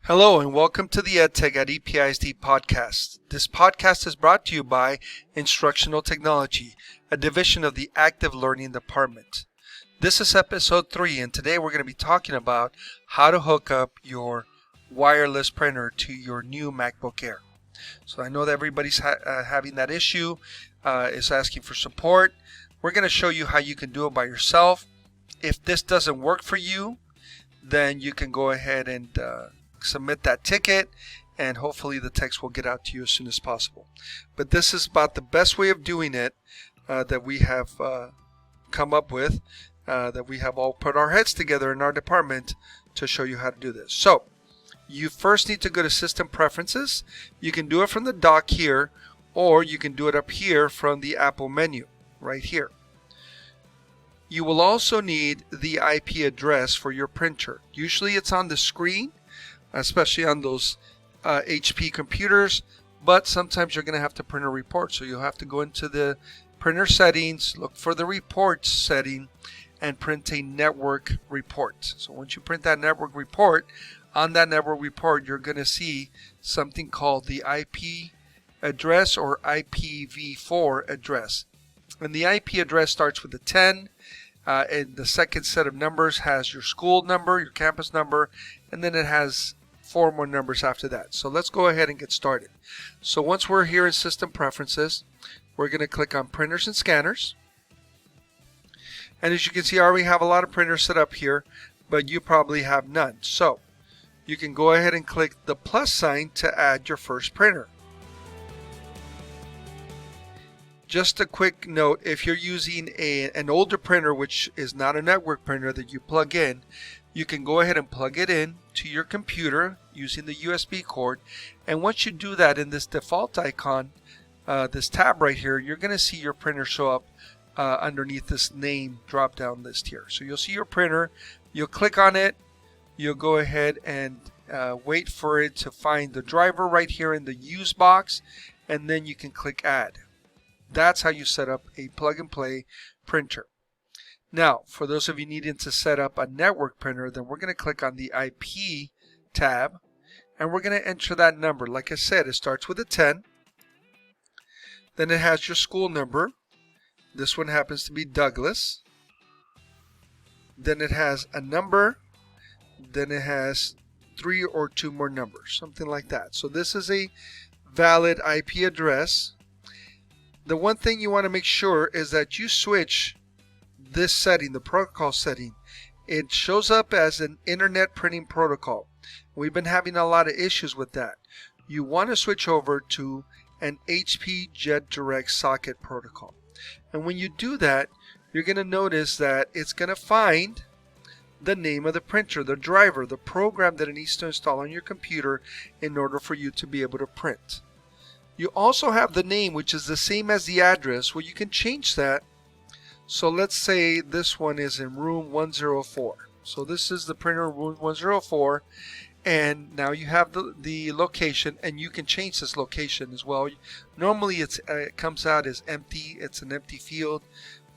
Hello and welcome to the EdTech at EPISD podcast. This podcast is brought to you by Instructional Technology, a division of the Active Learning Department. This is episode 3, and today we're going to be talking about how to hook up your wireless printer to your new MacBook Air. So I know that everybody's having that issue, is asking for support. We're going to show you how you can do it by yourself. If this doesn't work for you, then you can go ahead and submit that ticket, and hopefully the text will get out to you as soon as possible. But this is about the best way of doing it that we have come up with, that we have all put our heads together in our department to show you how to do this. So you first need to go to System Preferences. You can do it from the dock here, or you can do it up here from the Apple menu right here. You will also need the IP address for your printer. Usually it's on the screen, especially on those HP computers, but sometimes you're going to have to print a report. So you'll have to go into the printer settings, look for the reports setting, and print a network report. So once you print that network report, on that network report you're going to see something called the IP address or IPv4 address. And the IP address starts with a 10. And the second set of numbers has your school number, your campus number, and then it has 4 more numbers after that. So let's go ahead and get started. So once we're here in System Preferences, we're going to click on Printers and Scanners. And as you can see, I already have a lot of printers set up here, but you probably have none. So you can go ahead and click the plus sign to add your first printer. Just a quick note, if you're using an older printer, which is not a network printer that you plug in, you can go ahead and plug it in to your computer using the USB cord. And once you do that, in this default icon, this tab right here, you're going to see your printer show up underneath this name drop down list here. So you'll see your printer, you'll click on it, you'll go ahead and wait for it to find the driver right here in the use box, and then you can click add. That's how you set up a plug-and-play printer. Now, for those of you needing to set up a network printer, then we're going to click on the IP tab, and we're going to enter that number. Like I said, it starts with a 10. Then it has your school number. This one happens to be Douglas. Then it has a number. Then it has 3 or 2 more numbers, something like that. So this is a valid IP address. The one thing you want to make sure is that you switch this setting, the protocol setting. It shows up as an internet printing protocol. We've been having a lot of issues with that. You want to switch over to an HP Jet Direct socket protocol. And when you do that, you're going to notice that it's going to find the name of the printer, the driver, the program that it needs to install on your computer in order for you to be able to print. You also have the name, which is the same as the address, where you can change that. So let's say this one is in room 104. So this is the printer room 104, and now you have the location, and you can change this location as well. Normally it comes out as empty, it's an empty field,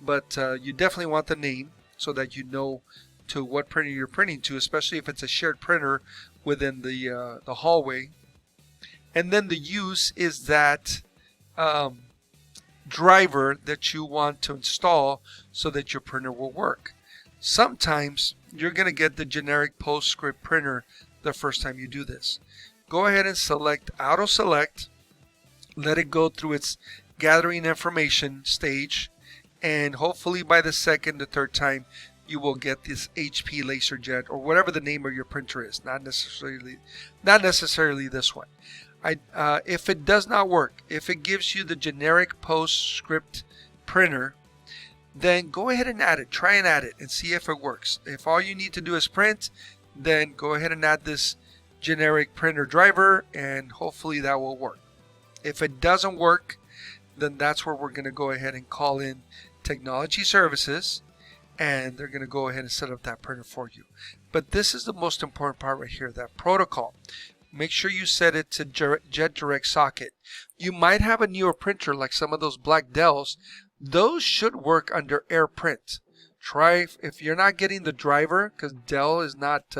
but you definitely want the name so that you know to what printer you're printing to, especially if it's a shared printer within the hallway. And then the use is that driver that you want to install so that your printer will work. Sometimes you're going to get the generic PostScript printer the first time you do this. Go ahead and select Auto Select, let it go through its gathering information stage, and hopefully by the second or third time you will get this HP LaserJet or whatever the name of your printer is, not necessarily this one. If it does not work, if it gives you the generic PostScript printer, then go ahead and add it. Try and add it and see if it works. If all you need to do is print, then go ahead and add this generic printer driver, and hopefully that will work. If it doesn't work, then that's where we're going to go ahead and call in Technology Services, and they're going to go ahead and set up that printer for you. But this is the most important part right here, that protocol. Make sure you set it to Jet Direct socket. You might have a newer printer like some of those black Dells. Those should work under AirPrint. Try, if you're not getting the driver, because Dell is not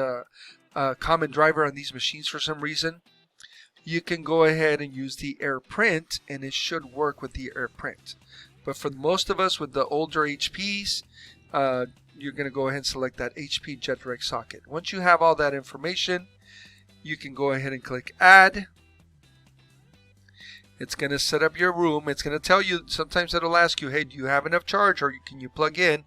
common driver on these machines for some reason, you can go ahead and use the AirPrint, and it should work with the AirPrint. But for most of us with the older HPs, you're going to go ahead and select that HP JetDirect socket. Once you have all that information, you can go ahead and click Add. It's going to set up your room. It's going to tell you, sometimes it'll ask you, hey, do you have enough charge, or can you plug in?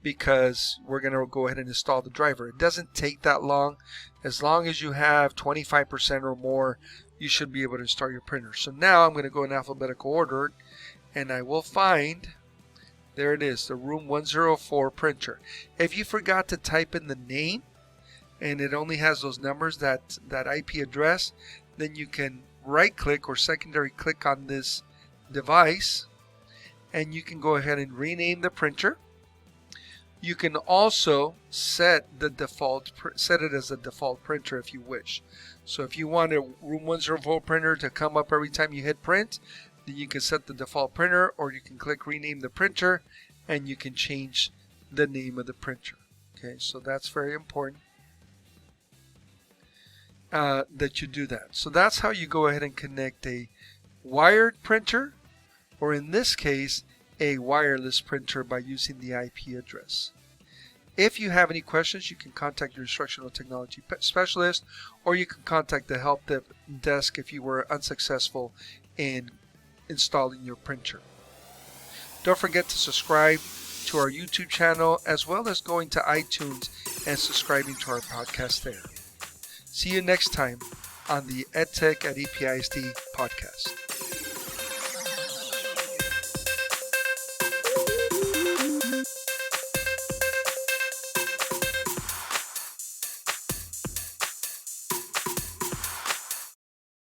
Because we're going to go ahead and install the driver. It doesn't take that long. As long as you have 25% or more, you should be able to install your printer. So now I'm going to go in alphabetical order, and I will find, there it is, the room 104 printer. If you forgot to type in the name and it only has those numbers, that IP address, then you can right click or secondary click on this device, and you can go ahead and rename the printer. You can also set it as a default printer if you wish. So if you want a room 104 printer to come up every time you hit print, then you can set the default printer, or you can click rename the printer and you can change the name of the printer. Okay, so that's very important that you do that. So that's how you go ahead and connect a wired printer, or in this case, a wireless printer, by using the IP address. If you have any questions, you can contact your instructional technology specialist, or you can contact the help desk if you were unsuccessful in installing your printer. Don't forget to subscribe to our YouTube channel, as well as going to iTunes and subscribing to our podcast there. See you next time on the EdTech at EPISD podcast.